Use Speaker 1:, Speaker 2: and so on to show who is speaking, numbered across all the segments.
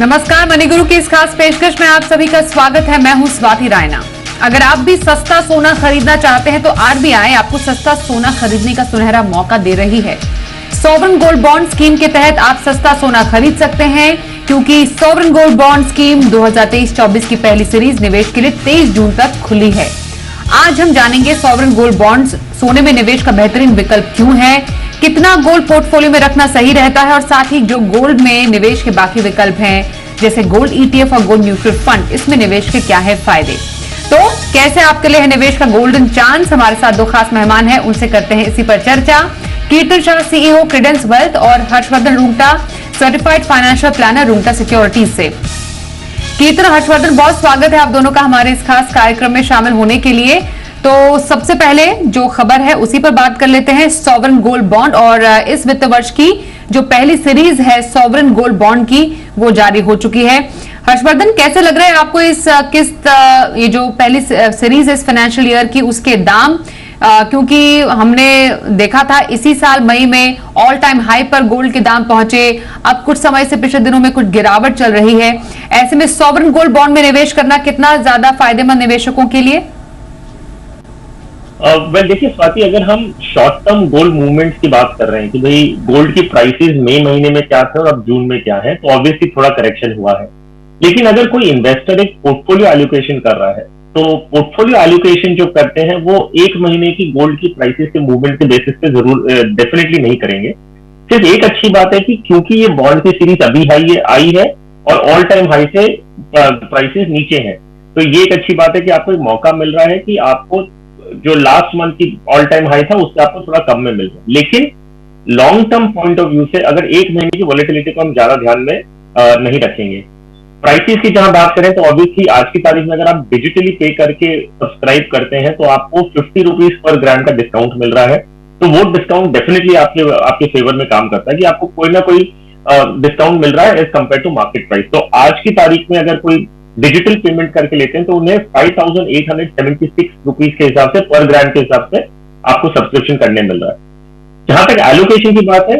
Speaker 1: नमस्कार, मनी गुरु की इस खास पेशकश में आप सभी का स्वागत है। मैं हूं स्वाति रायना। अगर आप भी सस्ता सोना खरीदना चाहते हैं तो आरबीआई आपको सस्ता सोना खरीदने का सुनहरा मौका दे रही है। सॉवरेन गोल्ड बॉन्ड स्कीम के तहत आप सस्ता सोना खरीद सकते हैं, क्योंकि सॉवरेन गोल्ड बॉन्ड स्कीम 2023-24 की पहली सीरीज निवेश के लिए 23 जून तक खुली है। आज हम जानेंगे सॉवरेन गोल्ड बॉन्ड्स सोने में निवेश का बेहतरीन विकल्प क्यों है, कितना गोल्ड पोर्टफोलियो में रखना सही रहता है और साथ ही जो गोल्ड में निवेश के बाकी विकल्प हैं जैसे गोल्ड ईटीएफ और गोल्ड म्यूचुअल फंड, इसमें निवेश के क्या है फायदे। तो कैसे आपके लिए है निवेश का गोल्डन चांस। हमारे साथ दो खास मेहमान हैं, उनसे करते हैं इसी पर चर्चा। कीर्तन शाह, सीईओ क्रेडेंस वेल्थ, और Harshvardhan Rungta, certified financial planner, Rungta Securities से। कीर्तन, हर्षवर्धन, बहुत स्वागत है आप दोनों का हमारे इस खास कार्यक्रम में शामिल होने के लिए। तो सबसे पहले जो खबर है उसी पर बात कर लेते हैं, सॉवरेन गोल्ड बॉन्ड और इस वित्त वर्ष की जो पहली सीरीज है सॉवरेन गोल्ड बॉन्ड की वो जारी हो चुकी है। हर्षवर्धन, कैसे लग रहा है आपको इस किस्त, ये जो पहली सीरीज है इस फाइनेंशियल ईयर की, उसके दाम? क्योंकि हमने देखा था इसी साल मई में ऑल टाइम हाई पर गोल्ड के दाम पहुंचे, अब कुछ समय से पिछले दिनों में कुछ गिरावट चल रही है। ऐसे में सॉवरेन गोल्ड बॉन्ड में निवेश करना कितना ज्यादा फायदेमंद निवेशकों के लिए?
Speaker 2: देखिए स्वाति, अगर हम शॉर्ट टर्म गोल्ड मूवमेंट्स की बात कर रहे हैं कि भाई गोल्ड की प्राइसेस मई महीने में क्या थे और अब जून में क्या है, तो ऑब्वियसली थोड़ा करेक्शन हुआ है। लेकिन अगर कोई इन्वेस्टर एक पोर्टफोलियो एलोकेशन कर रहा है तो पोर्टफोलियो एलोकेशन जो करते हैं वो एक महीने की गोल्ड की प्राइसेस के मूवमेंट के बेसिस पे जरूर डेफिनेटली नहीं करेंगे। सिर्फ एक अच्छी बात है कि क्योंकि ये बॉन्ड की सीरीज अभी आई है और ऑल टाइम हाई से प्राइसेस नीचे हैं, तो ये एक अच्छी बात है कि आपको एक मौका मिल रहा है कि आपको जो लास्ट मंथ की ऑल टाइम हाई था उससे आपको थोड़ा कम में मिल रहा है। लेकिन long term point of view से अगर एक महीने की वॉलेटिलिटी को हम ज्यादा ध्यान में नहीं रखेंगे। प्राइसेस की जहां बात करें तो ऑब्वियसली आज की तारीख में अगर आप डिजिटली पे करके सब्सक्राइब करते हैं तो आपको 50 रुपीज पर ग्राम का डिस्काउंट मिल रहा है। तो वो डिस्काउंट डेफिनेटली आपके फेवर में काम करता है कि आपको कोई ना कोई डिस्काउंट मिल रहा है as compare to market price. तो आज की तारीख में अगर कोई डिजिटल पेमेंट करके लेते हैं तो उन्हें 5876 रुपीज के हिसाब से पर ग्राम के हिसाब से आपको सब्सक्रिप्शन करने मिल रहा है। जहां तक एलोकेशन की बात है,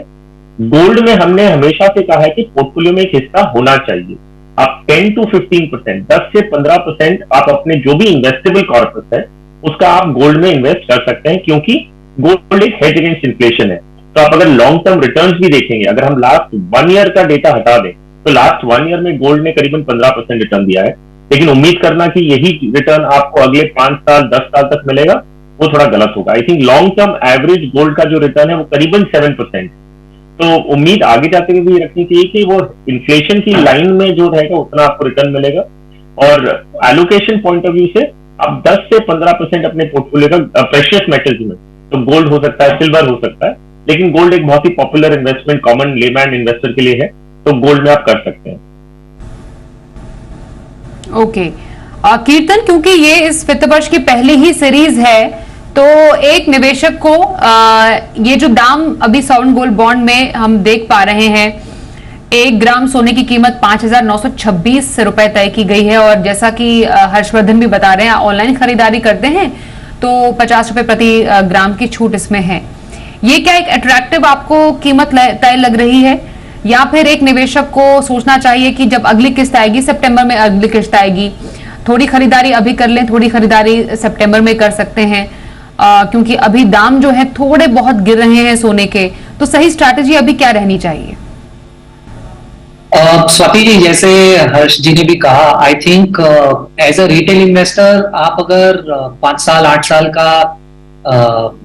Speaker 2: गोल्ड में हमने हमेशा से कहा है कि पोर्टफोलियो में एक हिस्सा होना चाहिए। आप 10 to 15%, 10 से 15% आप अपने जो भी इन्वेस्टेबल कॉर्पस है उसका आप गोल्ड में इन्वेस्ट कर सकते हैं, क्योंकि गोल्ड एक हेज अगेंस्ट इन्फ्लेशन है। तो आप अगर लॉन्ग टर्म रिटर्न्स भी देखेंगे, अगर हम लास्ट 1 ईयर का डेटा हटा दें तो लास्ट 1 ईयर में गोल्ड ने करीबन 15% रिटर्न दिया है। लेकिन उम्मीद करना कि यही रिटर्न आपको अगले 5 साल 10 साल तक मिलेगा वो थोड़ा गलत होगा। I think long term average gold का जो रिटर्न है वो करीबन 7%। तो उम्मीद आगे जाते हुए भी रखनी चाहिए कि वो इन्फ्लेशन की लाइन में जो रहेगा उतना आपको रिटर्न मिलेगा। और एलोकेशन पॉइंट ऑफ व्यू से आप 10 से 15% अपने पोर्टफोलियो का प्रेशियस मेटल्स में, तो गोल्ड हो सकता है, सिल्वर हो सकता है, लेकिन गोल्ड एक बहुत ही popular investment common layman investor के लिए है, तो गोल्ड में आप कर सकते हैं।
Speaker 1: ओके कीर्तन, क्योंकि ये इस वित्त वर्ष की पहली ही सीरीज है तो एक निवेशक को ये जो दाम अभी सॉवरेन गोल्ड बॉन्ड में हम देख पा रहे हैं, 1 ग्राम सोने की कीमत 5,926 रुपए तय की गई है। और जैसा कि हर्षवर्धन भी बता रहे हैं, ऑनलाइन खरीदारी करते हैं तो 50 रुपए प्रति ग्राम की छूट इसमें है। ये क्या एक अट्रैक्टिव आपको कीमत तय लग रही है, या फिर एक निवेशक को सोचना चाहिए कि जब अगली किस्त आएगी, सितंबर में अगली किस्त आएगी, थोड़ी खरीदारी अभी कर लें, थोड़ी खरीदारी सितंबर में कर सकते हैं, क्योंकि अभी दाम जो है थोड़े बहुत गिर रहे हैं सोने के, तो सही स्ट्रैटेजी अभी क्या रहनी चाहिए?
Speaker 3: स्वाति जी, जैसे हर्ष जी ने भी कहा, I think as a retail investor आप अगर 5 साल 8 साल का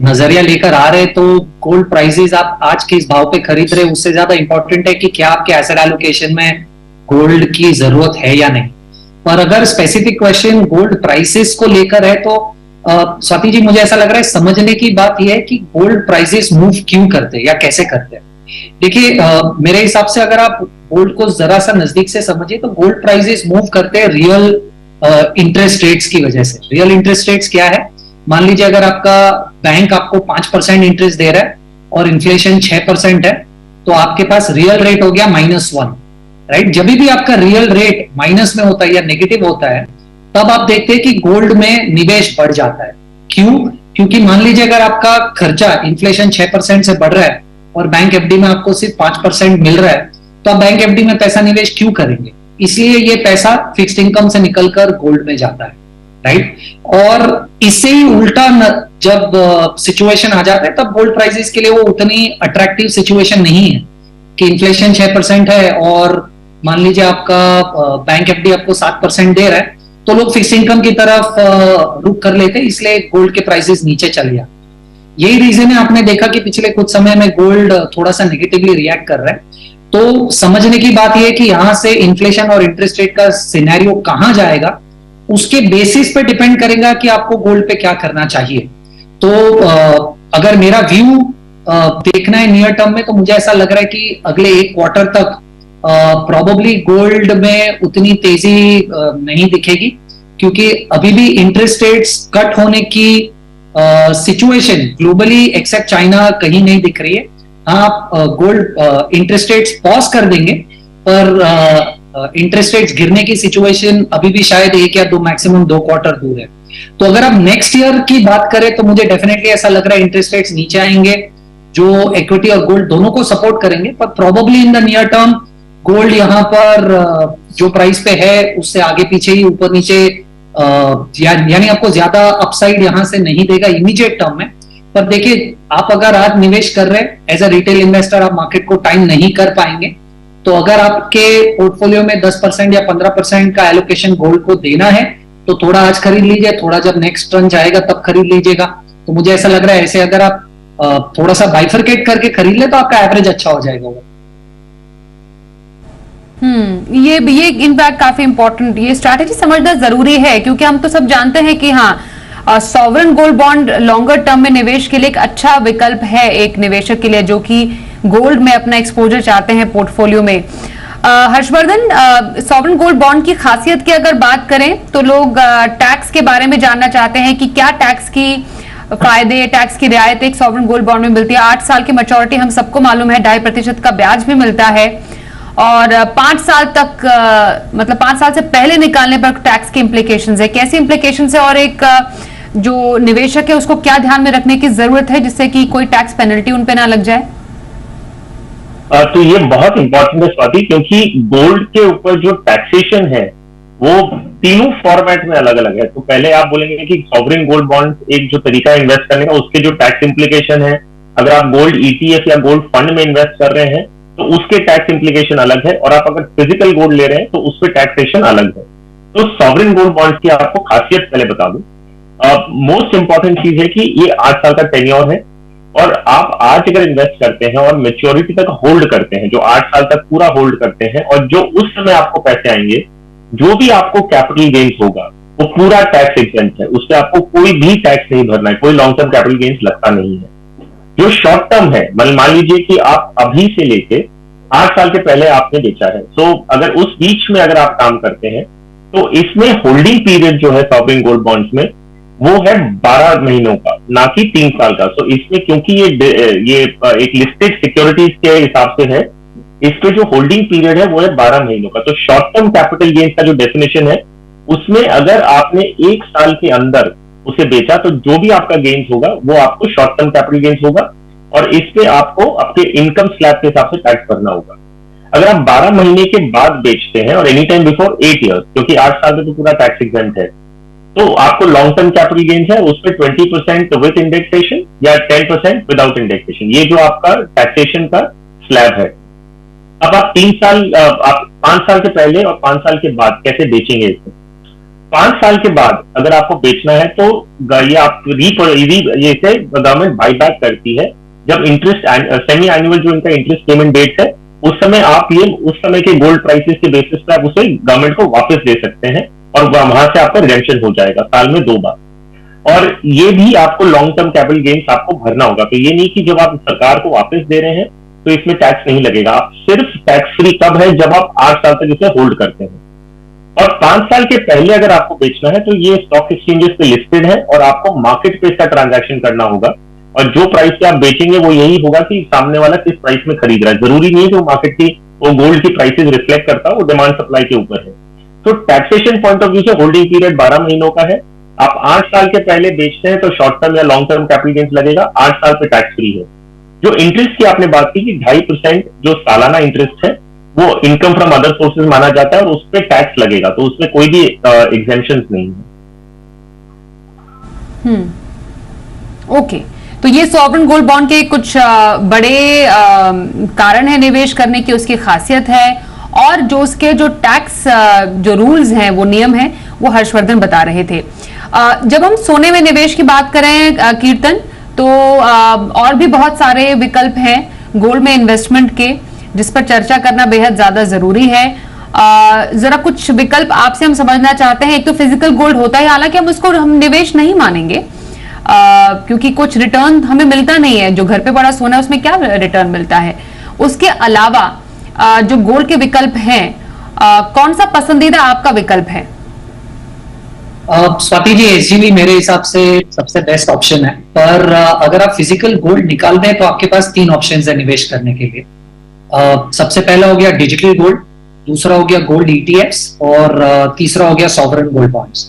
Speaker 3: नजरिया लेकर आ रहे तो गोल्ड प्राइसेस आप आज के इस भाव पे खरीद रहे, उससे ज्यादा इंपॉर्टेंट है कि क्या आपके एसेट एलोकेशन में गोल्ड की जरूरत है या नहीं। और अगर स्पेसिफिक क्वेश्चन गोल्ड प्राइसेस को लेकर है तो स्वाति जी, मुझे ऐसा लग रहा है समझने की बात यह है कि गोल्ड प्राइसेस मूव क्यों करते हैं या कैसे करते हैं। देखिए, मेरे हिसाब से अगर आप गोल्ड को जरा सा नजदीक से समझिए तो गोल्ड प्राइसेस मूव करते हैं रियल इंटरेस्ट रेट्स की वजह से। रियल इंटरेस्ट रेट्स क्या है? मान लीजिए अगर आपका बैंक आपको 5% इंटरेस्ट दे रहा है और इन्फ्लेशन 6% है, तो आपके पास रियल रेट हो गया -1, राइट। जब भी आपका रियल रेट माइनस में होता है या नेगेटिव होता है, तब आप देखते हैं कि गोल्ड में निवेश बढ़ जाता है। क्यों? क्योंकि मान लीजिए अगर आपका खर्चा इन्फ्लेशन 6% से बढ़ रहा है और बैंक एफडी में आपको सिर्फ 5% मिल रहा है, तो आप बैंक एफडी में पैसा निवेश क्यों करेंगे? इसलिए ये पैसा फिक्स्ड इनकम से निकलकर गोल्ड में जाता है, राइट। और इससे ही उल्टा जब सिचुएशन आ जाता है तब गोल्ड प्राइसेस के लिए वो उतनी अट्रैक्टिव सिचुएशन नहीं है कि इन्फ्लेशन 6% है और मान लीजिए आपका बैंक एफडी आपको 7% दे रहा है, तो लोग फिक्स इनकम की तरफ रुख कर लेते हैं, इसलिए गोल्ड के प्राइसेस नीचे चल गया। यही रीजन है, आपने देखा कि पिछले कुछ समय में गोल्ड थोड़ा सा नेगेटिवली रिएक्ट कर रहा है। तो समझने की बात यह है कि यहां से इन्फ्लेशन और इंटरेस्ट रेट का सिनेरियो कहां जाएगा, उसके बेसिस पे डिपेंड करेगा कि आपको गोल्ड पे क्या करना चाहिए। तो अगर मेरा व्यू देखना है नियर टर्म में, तो मुझे ऐसा लग रहा है कि अगले 1 क्वार्टर तक प्रोबेबली गोल्ड में उतनी तेजी नहीं दिखेगी, क्योंकि अभी भी इंटरेस्ट रेट्स कट होने की सिचुएशन ग्लोबली एक्सेप्ट चाइना कहीं नहीं दिख रही है। हाँ, गोल्ड इंटरेस्ट रेट्स पॉज कर देंगे, पर इंटरेस्ट रेट्स गिरने की सिचुएशन अभी भी शायद 1 या 2 मैक्सिमम 2 क्वार्टर दूर है। तो अगर आप नेक्स्ट ईयर की बात करें तो मुझे डेफिनेटली ऐसा लग रहा है इंटरेस्ट रेट्स नीचे आएंगे, जो इक्विटी और गोल्ड दोनों को सपोर्ट करेंगे। पर probably in the near term gold यहाँ पर जो प्राइस पे है उससे आगे पीछे ही ऊपर नीचे, यानी आपको ज्यादा अपसाइड यहां से नहीं देगा इमीडिएट टर्म में। पर देखिए, आप अगर आज निवेश कर रहे हैं एज अ रिटेल इन्वेस्टर, आप मार्केट को टाइम नहीं कर पाएंगे। तो अगर आपके पोर्टफोलियो में 10% या 15% का एलोकेशन गोल्ड को देना है तो थोड़ा आज खरीद लीजिए, थोड़ा जब नेक्स्ट टर्न जाएगा तब खरीद लीजिएगा। तो मुझे ऐसा लग रहा है ऐसे अगर आप थोड़ा सा बाइफरकेट करके खरीद ले तो आपका एवरेज अच्छा हो जाएगा।
Speaker 1: ये इनफैक्ट काफी इंपॉर्टेंट, ये स्ट्रैटेजी समझना जरूरी है, क्योंकि हम तो सब जानते हैं कि हाँ, sovereign gold bond longer term में निवेश के लिए एक अच्छा विकल्प है एक निवेशक के लिए जो कि गोल्ड में अपना एक्सपोजर चाहते हैं पोर्टफोलियो में। हर्षवर्धन, सॉवरेन गोल्ड बॉन्ड की खासियत की अगर बात करें तो लोग टैक्स के बारे में जानना चाहते हैं कि क्या टैक्स की फायदे, टैक्स की रियायत एक सॉवरेन गोल्ड बॉन्ड में मिलती है। 8 साल की मैच्योरिटी हम सबको मालूम है, 2.5% का ब्याज भी मिलता है, और 5 साल तक मतलब 5 साल से पहले निकालने पर टैक्स की इंप्लीकेशंस है। कैसी इंप्लीकेशंस है और एक जो निवेशक है उसको क्या ध्यान में रखने की जरूरत है जिससे कि कोई टैक्स पेनल्टी उन पे ना लग जाए?
Speaker 2: तो ये बहुत इंपॉर्टेंट है स्वाति, क्योंकि गोल्ड के ऊपर जो टैक्सेशन है वो तीनों फॉर्मेट में अलग अलग है। तो पहले आप बोलेंगे कि सॉवरेन गोल्ड बॉन्ड एक जो तरीका है इन्वेस्ट करने का, उसके जो टैक्स इंप्लीकेशन है, अगर आप गोल्ड ईटीएफ या गोल्ड फंड में इन्वेस्ट कर रहे हैं तो उसके टैक्स इंप्लीकेशन अलग है, और आप अगर फिजिकल गोल्ड ले रहे हैं तो उस पर टैक्सेशन अलग है। तो सॉवरेन गोल्ड बॉन्ड की आपको खासियत पहले बता दूं। मोस्ट इंपॉर्टेंट चीज है कि ये 8 साल का टेन्योर है, और आप आज अगर इन्वेस्ट करते हैं और मेच्योरिटी तक होल्ड करते हैं, जो 8 साल तक पूरा होल्ड करते हैं, और जो उस समय आपको पैसे आएंगे, जो भी आपको कैपिटल गेन्स होगा वो पूरा टैक्स एग्जेम्प्ट है, उस पर आपको कोई भी टैक्स नहीं भरना है, कोई लॉन्ग टर्म कैपिटल गेन्स लगता नहीं है। जो शॉर्ट टर्म है, मान लीजिए कि आप अभी से लेके 8 साल के पहले आपने बेचा है, तो अगर उस बीच में अगर आप काम करते हैं तो इसमें होल्डिंग पीरियड जो है सॉवरेन गोल्ड बॉन्ड्स में वो है 12 महीनों का, ना कि 3 साल का। तो इसमें क्योंकि ये एक लिस्टेड सिक्योरिटीज के हिसाब से है, इसके जो होल्डिंग पीरियड है वो है 12 महीनों का। तो शॉर्ट टर्म कैपिटल गेन्स का जो डेफिनेशन है उसमें अगर आपने 1 साल के अंदर उसे बेचा तो जो भी आपका गेन्स होगा वो आपको शॉर्ट टर्म कैपिटल गेन्स होगा, और इस पे आपको आपके इनकम स्लैब के हिसाब से टैक्स भरना होगा। अगर आप 12 महीने के बाद बेचते हैं और एनी टाइम बिफोर 8 ईयर्स, क्योंकि 8 साल में तो पूरा टैक्स एग्जेम्प्ट है, तो आपको लॉन्ग टर्म कैपिटल गेन्स है उस पर 20% विद इंडेक्सेशन या 10% विदाउट इंडेक्सेशन, ये जो आपका टैक्सेशन का स्लैब है। अब आप 3 साल, आप 5 साल के पहले और 5 साल के बाद कैसे बेचेंगे इसे? 5 साल के बाद अगर आपको बेचना है तो ये आप ये इसे गवर्नमेंट बाईबैक करती है, जब इंटरेस्ट सेमी एनुअल जो इनका इंटरेस्ट पेमेंट डेट है उस समय आप ये उस समय के गोल्ड प्राइसेस के बेसिस पे आप उसे गवर्नमेंट को वापस दे सकते हैं, और वहां से आपका रिडेम्पशन हो जाएगा साल में 2 बार। और ये भी आपको लॉन्ग टर्म कैपिटल गेन्स आपको भरना होगा। तो ये नहीं कि जब आप सरकार को वापस दे रहे हैं तो इसमें टैक्स नहीं लगेगा। आप सिर्फ टैक्स फ्री कब है? जब आप 8 साल तक इसे होल्ड करते हैं। और 5 साल के पहले अगर आपको बेचना है तो ये स्टॉक एक्सचेंजेस पे लिस्टेड है और आपको मार्केट पे इसका ट्रांजैक्शन करना होगा, और जो प्राइस पे आप बेचेंगे वो यही होगा कि सामने वाला किस प्राइस में खरीद रहा है। जरूरी नहीं है जो मार्केट की वो गोल्ड की प्राइसेस रिफ्लेक्ट करता है, वो डिमांड सप्लाई के ऊपर है। तो टैक्सेशन पॉइंट ऑफ व्यू से होल्डिंग पीरियड 12 महीनों का है। आप 8 साल के पहले बेचते हैं तो शॉर्ट टर्म या लॉन्ग टर्म कैपिटल गेन्स लगेगा, 8 साल पे टैक्स फ्री है। जो इंटरेस्ट की आपने बात की कि 2.5% जो सालाना इंटरेस्ट है वो इनकम फ्रॉम अदर सोर्सेज माना जाता है और उस पर टैक्स लगेगा, तो उसमें कोई भी एग्जेम्पशन नहीं है।
Speaker 1: ओके, तो ये सॉवरेन गोल्ड बॉन्ड के कुछ बड़े कारण है निवेश करने की, उसकी खासियत है, और जो उसके जो टैक्स जो रूल्स हैं, वो नियम हैं, वो हर्षवर्धन बता रहे थे। जब हम सोने में निवेश की बात करें कीर्तन, तो और भी बहुत सारे विकल्प हैं गोल्ड में इन्वेस्टमेंट के, जिस पर चर्चा करना बेहद ज्यादा जरूरी है। जरा कुछ विकल्प आपसे हम समझना चाहते हैं। एक तो फिजिकल गोल्ड होता है, हालांकि हम निवेश नहीं मानेंगे, क्योंकि कुछ रिटर्न हमें मिलता नहीं है। जो घर पे पड़ा सोना है उसमें क्या रिटर्न मिलता है। उसके अलावा जो गोल्ड के विकल्प हैं, कौन सा पसंदीदा आपका विकल्प है?
Speaker 3: स्वाति जी, एसजीवी मेरे हिसाब से सबसे बेस्ट ऑप्शन है, पर अगर आप फिजिकल गोल्ड निकाल दें तो आपके पास 3 ऑप्शन है निवेश करने के लिए। सबसे पहला हो गया डिजिटल गोल्ड, दूसरा हो गया गोल्ड ईटीएफ्स, और तीसरा हो गया सॉवरेन गोल्ड बॉन्ड्स।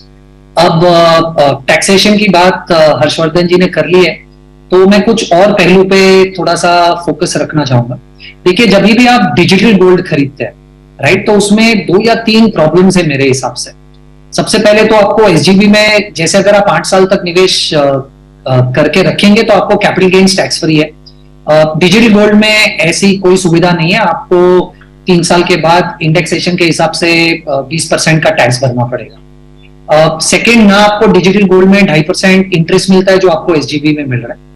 Speaker 3: अब टैक्सेशन की बात हर्षवर्धन जी ने कर ली है, तो मैं कुछ और पहलू पे थोड़ा सा फोकस रखना चाहूंगा। देखिए, जब भी आप डिजिटल गोल्ड खरीदते हैं, राइट, तो उसमें 2 या 3 प्रॉब्लम्स है मेरे हिसाब से। सबसे पहले तो आपको एसजीबी में, जैसे अगर आप 8 साल तक निवेश करके रखेंगे तो आपको कैपिटल गेन्स टैक्स फ्री है। डिजिटल गोल्ड में ऐसी कोई सुविधा नहीं है, आपको 3 साल के बाद इंडेक्सेशन के हिसाब से 20% का टैक्स भरना पड़ेगा। सेकेंड, ना आपको डिजिटल गोल्ड में 2.5% इंटरेस्ट मिलता है जो आपको एसजीबी में मिल रहा है।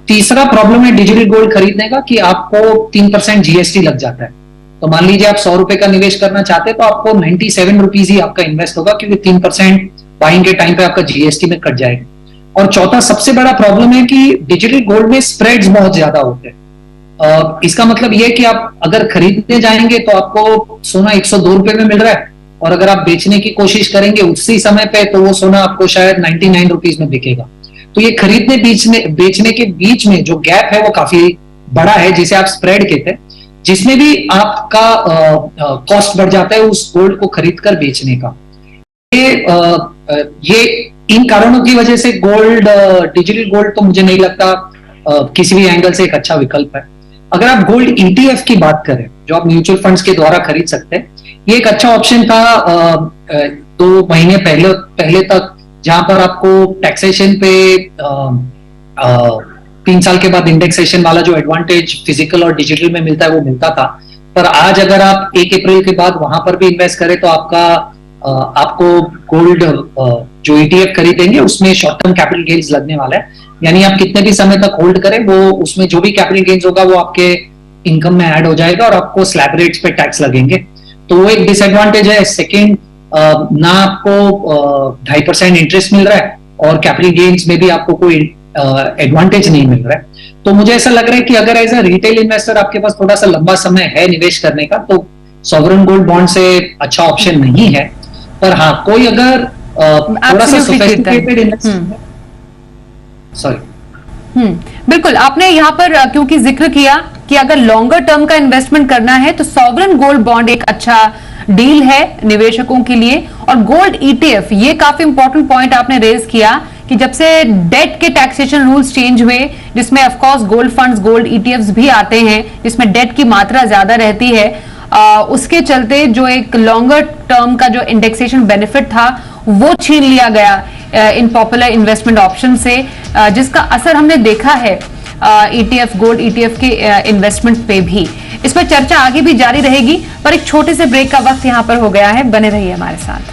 Speaker 3: तीसरा प्रॉब्लम है डिजिटल गोल्ड खरीदने का कि आपको 3% जीएसटी लग जाता है। तो मान लीजिए आप 100 रुपए का निवेश करना चाहते हैं तो आपको 97 रुपीज ही आपका इन्वेस्ट होगा, क्योंकि 3% बाइंग के टाइम पे आपका जीएसटी में कट जाएगा। और चौथा सबसे बड़ा प्रॉब्लम है कि डिजिटल गोल्ड में स्प्रेड्स बहुत ज्यादा होते हैं। इसका मतलब यह है कि आप अगर खरीदने जाएंगे तो आपको सोना 102 रुपए में मिल रहा है, और अगर आप बेचने की कोशिश करेंगे उसी समय पे तो वो सोना आपको शायद 99 रुपीज में बिकेगा। तो ये खरीदने बेचने के बीच में जो गैप है वो काफी बड़ा है, जिसे आप स्प्रेड कहते हैं, जिसमें भी आपका कॉस्ट बढ़ जाता है उस गोल्ड को खरीद कर बेचने का। ये इन कारणों की वजह से गोल्ड, डिजिटल गोल्ड तो मुझे नहीं लगता किसी भी एंगल से एक अच्छा विकल्प है। अगर आप गोल्ड ईटीएफ की बात करें, जो आप म्यूचुअल फंड्स के द्वारा खरीद सकते हैं, ये एक अच्छा ऑप्शन था 2 महीने पहले तक, जहां पर आपको टैक्सेशन पे 3 साल के बाद इंडेक्सेशन वाला जो एडवांटेज फिजिकल और डिजिटल में मिलता है वो मिलता था। पर आज अगर आप 1 अप्रैल के बाद वहां पर भी इन्वेस्ट करें तो आपको गोल्ड जो ईटीएफ खरीदेंगे उसमें शॉर्ट टर्म कैपिटल गेन्स लगने वाला है। यानी आप कितने भी समय तक होल्ड करें, वो उसमें जो भी कैपिटल गेन्स होगा वो आपके इनकम में ऐड हो जाएगा और आपको स्लैब रेट्स पे टैक्स लगेंगे। तो वो एक डिसएडवांटेज है। सेकेंड, ना आपको 2.5% इंटरेस्ट मिल रहा है और कैपिटल गेन्स में भी आपको कोई एडवांटेज नहीं मिल रहा है। तो मुझे ऐसा लग रहा है कि अगर एज अ रिटेल इन्वेस्टर आपके पास थोड़ा सा लंबा समय है निवेश करने का, तो सॉवरेन गोल्ड बॉन्ड से अच्छा ऑप्शन नहीं है। पर हाँ, कोई अगर थोड़ा सा सोफिस्टिकेटेड इन्वेस्टर, सॉरी,
Speaker 1: बिल्कुल, आपने यहाँ पर क्योंकि जिक्र किया कि अगर लॉन्गर टर्म का इन्वेस्टमेंट करना है तो सॉवरेन गोल्ड बॉन्ड एक अच्छा डील है निवेशकों के लिए। और गोल्ड ईटीएफ, ये काफी इंपॉर्टेंट पॉइंट आपने रेज किया कि जब से डेट के टैक्सेशन रूल्स चेंज हुए, जिसमें of course gold funds, gold ETFs भी आते हैं, जिसमें डेट की मात्रा ज्यादा रहती है, उसके चलते जो एक लॉन्गर टर्म का जो इंडेक्सेशन बेनिफिट था वो छीन लिया गया इन पॉपुलर इन्वेस्टमेंट ऑप्शन से, जिसका असर हमने देखा है ईटीएफ, गोल्ड ईटीएफ के इन्वेस्टमेंट पे भी। इस पर चर्चा आगे भी जारी रहेगी, पर एक छोटे से ब्रेक का वक्त यहां पर हो गया है। बने रहिए हमारे साथ।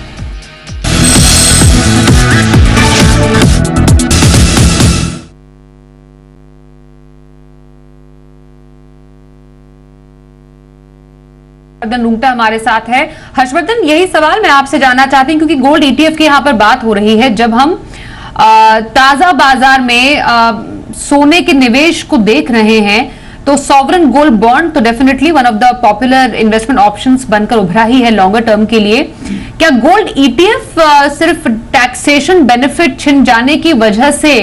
Speaker 1: हर्षवर्धन रूंगटा हमारे साथ है। हर्षवर्धन, यही सवाल मैं आपसे जानना चाहती हूँ, क्योंकि गोल्ड ईटीएफ की यहाँ पर बात हो रही है। जब हम ताजा बाजार में सोने के निवेश को देख रहे हैं तो सॉवरेन गोल्ड बॉन्ड तो definitely one of the popular investment options बनकर उभरा ही है लॉन्गर टर्म के लिए। क्या गोल्ड ईटीएफ सिर्फ टैक्सेशन बेनिफिट छिन जाने की वजह से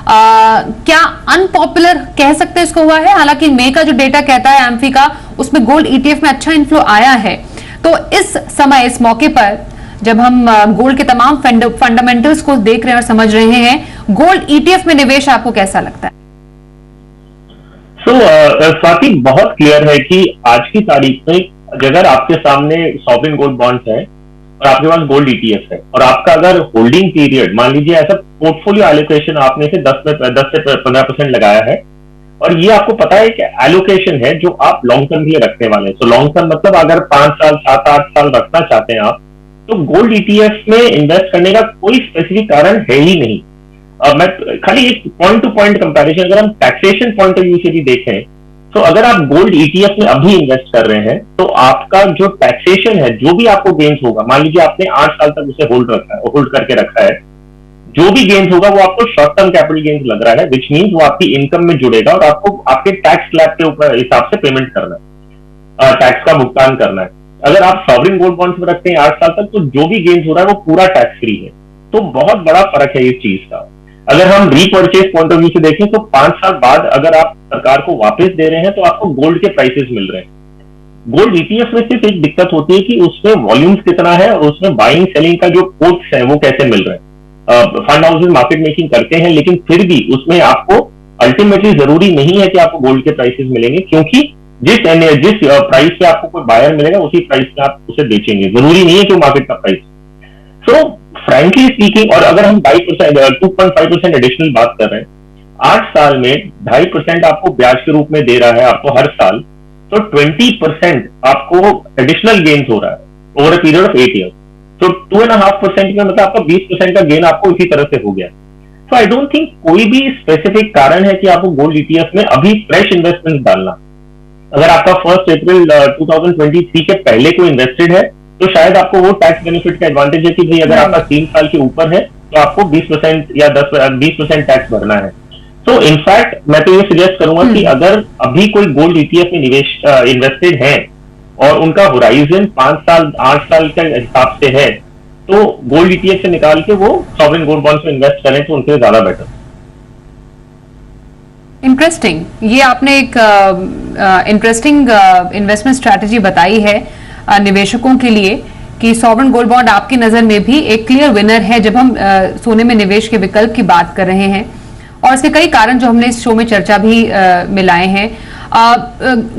Speaker 1: क्या अनपॉपुलर कह सकते हैं इसको हुआ है? हालांकि मई का जो डेटा कहता है एम्फी का, उसमें गोल्ड ईटीएफ में अच्छा इन्फ्लो आया है। तो इस समय, इस मौके पर जब हम गोल्ड के तमाम फंडामेंटल्स को देख रहे हैं और समझ रहे हैं, गोल्ड ईटीएफ में निवेश आपको कैसा लगता है?
Speaker 2: स्वाति, बहुत क्लियर है कि आज की तारीख में अगर आपके सामने सॉवरेन गोल्ड बॉन्ड्स है और आपके पास गोल्ड ईटीएफ है और आपका अगर होल्डिंग पीरियड मान लीजिए ऐसा पोर्टफोलियो एलोकेशन आपने से 10 से 15% लगाया है और ये आपको पता है कि एलोकेशन है जो आप लॉन्ग टर्म के लिए रखने वाले हैं। तो लॉन्ग टर्म मतलब अगर 5 साल 7-8 साल रखना चाहते हैं आप, तो गोल्ड ईटीएफ में इन्वेस्ट करने का कोई स्पेसिफिक कारण है ही नहीं। मैं खाली एक पॉइंट टू पॉइंट कंपैरिजन, अगर हम टैक्सेशन पॉइंट ऑफ व्यू से भी देखें तो अगर आप गोल्ड ईटीएफ में अभी इन्वेस्ट कर रहे हैं तो आपका जो टैक्सेशन है, जो भी आपको गेन्स होगा, मान लीजिए आपने 8 साल तक उसे होल्ड करके रखा है, जो भी गेन्स होगा वो आपको शॉर्ट टर्म कैपिटल गेन्स लग रहा है, विच मीन्स वो आपकी इनकम में जुड़ेगा और आपको आपके टैक्स स्लैब के ऊपर हिसाब से पेमेंट करना है, टैक्स का भुगतान करना है। अगर आप सॉवरेन गोल्ड बॉन्ड्स में रखते हैं 8 साल तक, तो जो भी गेन्स हो रहा है वो पूरा टैक्स फ्री है। तो बहुत बड़ा फर्क है इस चीज का। अगर हम रीपर्चेज पॉइंट ऑफ व्यू से देखें तो 5 साल बाद अगर आप सरकार को वापस दे रहे हैं तो आपको गोल्ड के प्राइसेस मिल रहे हैं। गोल्ड ईटीएफ में सिर्फ एक दिक्कत होती है कि उसमें वॉल्यूम्स कितना है और उसमें बाइंग सेलिंग का जो कोट्स है वो कैसे मिल रहे हैं। फंड हाउसेज मार्केट मेकिंग करते हैं, लेकिन फिर भी उसमें आपको अल्टीमेटली जरूरी नहीं है कि आपको गोल्ड के प्राइसेस मिलेंगे, क्योंकि जिस प्राइस पे आपको कोई बायर मिलेगा उसी प्राइस पे आप उसे बेचेंगे, जरूरी नहीं है कि वो मार्केट का प्राइस। सो फ्रैंकली स्पीकिंग, और अगर हम 2.5% एडिशनल बात कर रहे हैं, 8 साल में 2.5% आपको ब्याज के रूप में दे रहा है आपको हर साल, तो 20% आपको एडिशनल गेन्स हो रहा है over a period of 8 years. तो 2.5% में मतलब आपका 20% का गेन आपको इसी तरह से हो गया। तो आई डोंट थिंक कोई भी स्पेसिफिक कारण है कि आपको गोल्ड ईटीएफ में अभी फ्रेश इन्वेस्टमेंट डालना। अगर आपका 1 अप्रैल 2023 के पहले कोई इन्वेस्टेड है तो शायद आपको वो टैक्स बेनिफिट का एडवांटेज है कि भाई अगर आपका 3 साल के ऊपर है तो आपको 20% या 20% टैक्स भरना है। तो इनफैक्ट मैं तो ये सजेस्ट करूंगा कि अगर अभी कोई गोल्ड ईटीएफ में इन्वेस्टेड है और उनका होराइजन 5 साल 8 साल के हिसाब से है, तो गोल्ड ईटीएफ से निकाल के वो सॉवरेन गोल्ड बॉन्ड्स में इन्वेस्ट करें तो उनके ज्यादा बेटर।
Speaker 1: इंटरेस्टिंग, ये आपने एक इंटरेस्टिंग इन्वेस्टमेंट स्ट्रैटेजी बताई है निवेशकों के लिए कि सॉवरेन गोल्ड बॉन्ड आपकी नजर में भी एक क्लियर विनर है जब हम सोने में निवेश के विकल्प की बात कर रहे हैं, और इसके कई कारण जो हमने इस शो में चर्चा भी मिलाए हैं।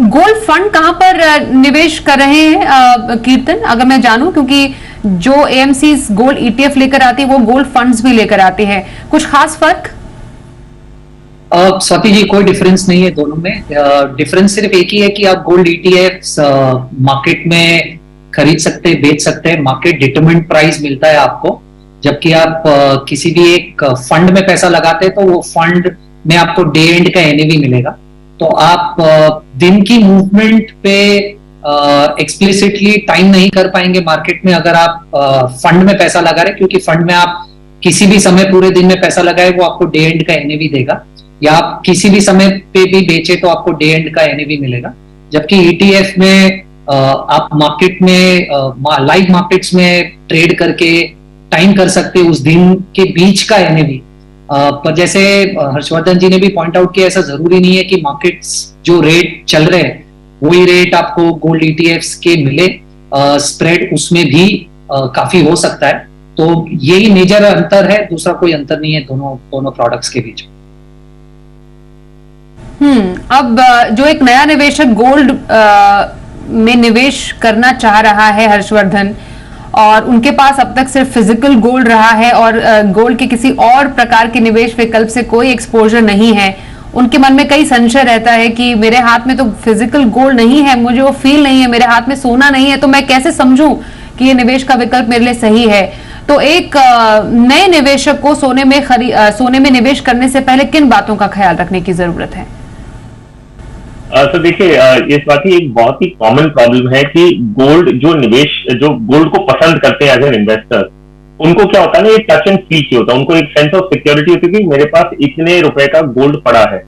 Speaker 1: गोल्ड फंड कहां पर निवेश कर रहे हैं कीर्तन, अगर मैं जानूं, क्योंकि जो एएमसी गोल्ड ईटीएफ लेकर आती है वो गोल्ड फंड्स भी लेकर आते हैं, कुछ खास फर्क?
Speaker 3: स्वाति जी, कोई डिफरेंस नहीं है दोनों में। डिफरेंस सिर्फ एक ही है कि आप गोल्ड ईटीएफ्स मार्केट में खरीद सकते हैं, बेच सकते हैं, मार्केट डिटरमिन्ड प्राइस मिलता है आपको, जबकि आप किसी भी एक फंड में पैसा लगाते हैं तो वो फंड में आपको डे एंड का एनएवी मिलेगा। तो आप दिन की मूवमेंट पे एक्सप्लिसिटली टाइम नहीं कर पाएंगे मार्केट में अगर आप फंड में पैसा लगा रहे, क्योंकि फंड में आप किसी भी समय पूरे दिन में पैसा लगाए वो आपको डे एंड का एनएवी देगा, या आप किसी भी समय पे भी बेचे तो आपको डे एंड का एनएवी मिलेगा। जबकि ईटीएफ में आप मार्केट में लाइव मार्केट्स में ट्रेड करके टाइम कर सकते हैं उस दिन के बीच का एनएवी। पर जैसे हर्षवर्धन जी ने भी पॉइंट आउट किया, ऐसा जरूरी नहीं है कि मार्केट्स जो रेट चल रहे हैं वही रेट आपको गोल्ड ईटीएफ्स के मिले, स्प्रेड उसमें भी काफी हो सकता है। तो यही मेजर अंतर है, दूसरा कोई अंतर नहीं है दोनों प्रोडक्ट्स के बीच।
Speaker 1: अब जो एक नया निवेशक गोल्ड में निवेश करना चाह रहा है हर्षवर्धन, और उनके पास अब तक सिर्फ फिजिकल गोल्ड रहा है और गोल्ड के किसी और प्रकार के निवेश विकल्प से कोई एक्सपोजर नहीं है, उनके मन में कई संशय रहता है कि मेरे हाथ में तो फिजिकल गोल्ड नहीं है, मुझे वो फील नहीं है, मेरे हाथ में सोना नहीं है, तो मैं कैसे समझूं कि ये निवेश का विकल्प मेरे लिए सही है। तो एक नए निवेशक को सोने में निवेश करने से पहले किन बातों का ख्याल रखने की जरूरत है?
Speaker 2: तो देखिए, इस बात की एक बहुत ही कॉमन प्रॉब्लम है कि जो गोल्ड को पसंद करते हैं एज एन इन्वेस्टर, उनको क्या होता है ना, ये टच एंड फील की होता है, उनको एक सेंस ऑफ सिक्योरिटी होती है कि मेरे पास इतने रुपए का गोल्ड पड़ा है।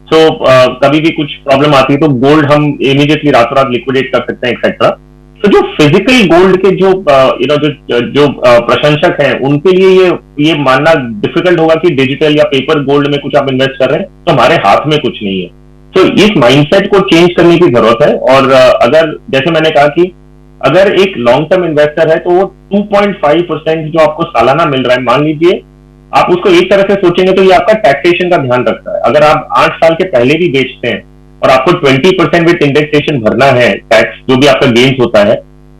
Speaker 2: सो कभी भी कुछ प्रॉब्लम आती है तो गोल्ड हम इमीडिएटली रातों रात लिक्विडेट कर सकते हैं एक्सेट्रा। तो जो फिजिकल गोल्ड के जो प्रशंसक हैं, उनके लिए ये मानना डिफिकल्ट होगा कि डिजिटल या पेपर गोल्ड में कुछ आप इन्वेस्ट कर रहे हैं तो हमारे हाथ में कुछ नहीं है। तो इस माइंडसेट को चेंज करने की जरूरत है। और अगर जैसे मैंने कहा कि अगर एक लॉन्ग टर्म इन्वेस्टर है तो वो 2.5% जो आपको सालाना मिल रहा है, मान लीजिए आप उसको एक तरह से सोचेंगे तो ये आपका टैक्सेशन का ध्यान रखता है। अगर आप 8 साल के पहले भी बेचते हैं और आपको 20% विद इंडेक्सेशन भरना है टैक्स, जो भी आपका गेन्स होता है,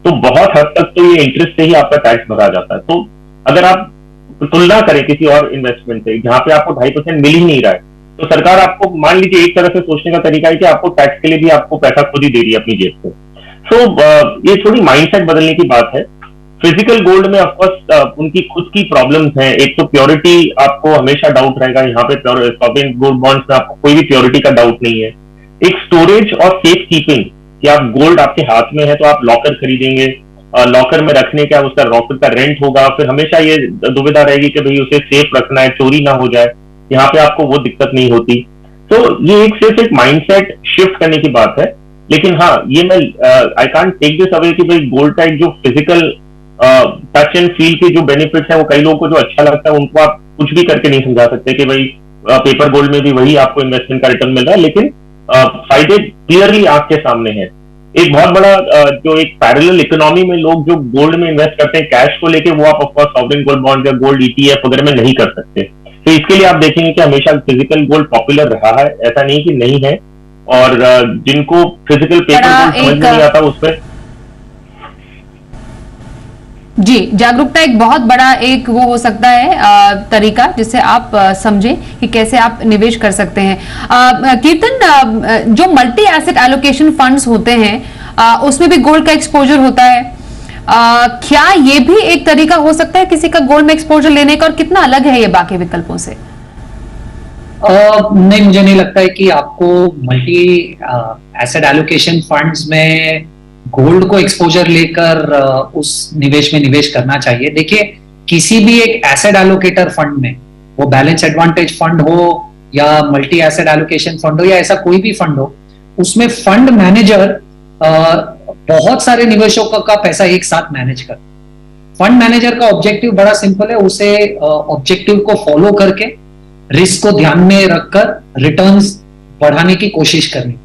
Speaker 2: तो बहुत हद तक तो ये इंटरेस्ट से ही आपका टैक्स भरा जाता है। तो अगर आप तुलना करें किसी और इन्वेस्टमेंट से जहां पे आपको 2.5% मिल ही नहीं रहा है, तो सरकार आपको, मान लीजिए, एक तरह से सोचने का तरीका है कि आपको टैक्स के लिए भी आपको पैसा खुद ही दे रही है अपनी जेब से। सो ये थोड़ी माइंडसेट बदलने की बात है। फिजिकल गोल्ड में ऑफकोर्स उनकी खुद की प्रॉब्लम्स हैं। एक तो प्योरिटी आपको हमेशा डाउट रहेगा, यहाँ पे सॉवरेन गोल्ड बॉन्ड्स में आपको कोई भी प्योरिटी का डाउट नहीं है। एक स्टोरेज और सेफ कीपिंग, कि आप गोल्ड आपके हाथ में है तो आप लॉकर खरीदेंगे, लॉकर में रखने का उसका लॉकर का रेंट होगा, फिर हमेशा ये दुविधा रहेगी कि भाई उसे सेफ रखना है, चोरी ना हो जाए। यहाँ पे आपको वो दिक्कत नहीं होती। तो ये एक सिर्फ एक माइंडसेट शिफ्ट करने की बात है। लेकिन हाँ, ये मैं I can't take this away कि भाई गोल्ड का एक जो फिजिकल टच एंड फील के जो बेनिफिट्स है, वो कई लोगों को जो अच्छा लगता है उनको आप कुछ भी करके नहीं समझा सकते कि भाई पेपर गोल्ड में भी वही आपको इन्वेस्टमेंट का रिटर्न मिल रहा है। लेकिन फायदे क्लियरली आंख के सामने है। एक बहुत बड़ा जो एक पैरेलल इकोनॉमी में लोग जो गोल्ड में इन्वेस्ट करते हैं कैश को लेके, वो आप ऑफकोर्स सॉवरेन गोल्ड बॉन्ड या गोल्ड ईटीएफ वगैरह में नहीं कर सकते। तो इसके लिए आप देखेंगे कि हमेशा फिजिकल गोल्ड पॉपुलर रहा है, ऐसा नहीं कि नहीं है। और जिनको फिजिकल पेपर गोल्ड समझ में नहीं आता उसमें
Speaker 1: जी, जागरूकता एक बहुत बड़ा एक वो हो सकता है तरीका, जिससे आप समझें कि कैसे आप निवेश कर सकते हैं। कीर्तन, जो मल्टी एसेट एलोकेशन फंड्स होते हैं उसमें भी गोल्ड का एक्सपोजर होता है, क्या ये भी एक तरीका हो सकता है किसी का गोल्ड में एक्सपोजर लेने का, और कितना अलग है ये बाकी विकल्पों से?
Speaker 3: नहीं, मुझे नहीं लगता है कि आपको मल्टी एसेट एलोकेशन फंड्स में गोल्ड को एक्सपोजर लेकर उस निवेश में निवेश करना चाहिए। देखिए, किसी भी एक एसेट एलोकेटर फंड में, वो बैलेंस एडवांटेज फंड हो या मल्टी एसेट एलोकेशन फंड हो या ऐसा कोई भी फंड हो, उसमें फंड मैनेजर बहुत सारे निवेशकों का पैसा एक साथ मैनेज कर। फंड मैनेजर का ऑब्जेक्टिव बड़ा सिंपल है, उसे ऑब्जेक्टिव को फॉलो करके रिस्क को ध्यान में रखकर रिटर्न्स बढ़ाने की कोशिश करनी।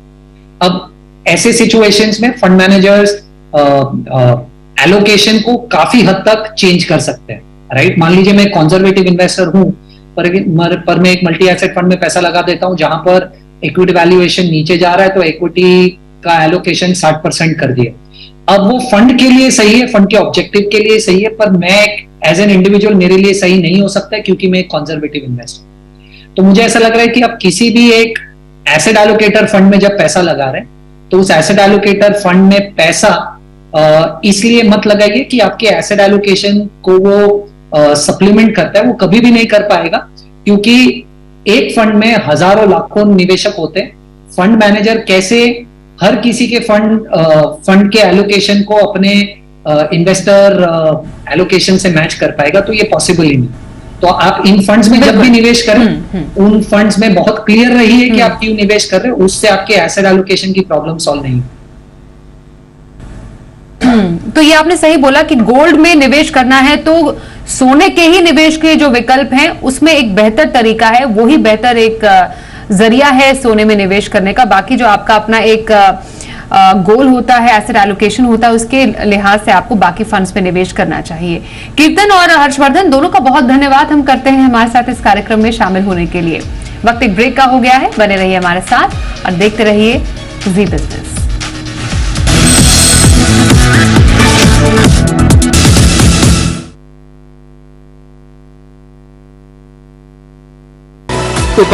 Speaker 3: अब ऐसे सिचुएशंस में फंड मैनेजर्स एलोकेशन को काफी हद तक चेंज कर सकते हैं, राइट। मान लीजिए मैं कंजर्वेटिव इन्वेस्टर हूं, पर मैं एक मल्टी एसेट फंड में पैसा लगा देता हूं जहां पर इक्विटी वैल्यूएशन नीचे जा रहा है, तो इक्विटी का एलोकेशन 60% कर दिया। अब वो फंड के लिए सही है, फंड के ऑब्जेक्टिव के लिए सही है, पर मैं एज एन इंडिविजुअल मेरे लिए सही नहीं हो सकता क्योंकि मैं एक कंजर्वेटिव इन्वेस्टर। तो मुझे ऐसा लग रहा है कि आप किसी भी एक एसेट एलोकेटर फंड में जब पैसा लगा रहे हैं, तो उस एसेट एलोकेटर फंड में पैसा इसलिए मत लगाइए कि आपके एसेट एलोकेशन को वो सप्लीमेंट करता है। वो कभी भी नहीं कर पाएगा, क्योंकि एक फंड में हजारों लाखों निवेशक होते हैं। फंड मैनेजर कैसे हर किसी के फंड के एलोकेशन को अपने इन्वेस्टर एलोकेशन से मैच कर पाएगा? तो ये पॉसिबल ही नहीं। तो आप इन फंड्स में जब भी निवेश करें, उन फंड्स में बहुत क्लियर रहिए कि आप क्यों निवेश कर रहे हैं, उससे आपके एसेट एलोकेशन की प्रॉब्लम सॉल्व नहीं।
Speaker 1: तो ये आपने सही बोला कि गोल्ड में निवेश करना है तो सोने के ही निवेश के जो विकल्प हैं उसमें एक बेहतर तरीका है, वो ही बेहतर एक जरिया है सोने में निवेश करने का। बाकी जो आपका अपना एक गोल होता है, एसेट एलोकेशन होता है, उसके लिहाज से आपको बाकी फंड्स में निवेश करना चाहिए। कीर्तन और हर्षवर्धन, दोनों का बहुत धन्यवाद हम करते हैं हमारे साथ इस कार्यक्रम में शामिल होने के लिए। वक्त एक ब्रेक का हो गया है, बने रहिए हमारे साथ और देखते रहिए जी बिजनेस।
Speaker 4: तो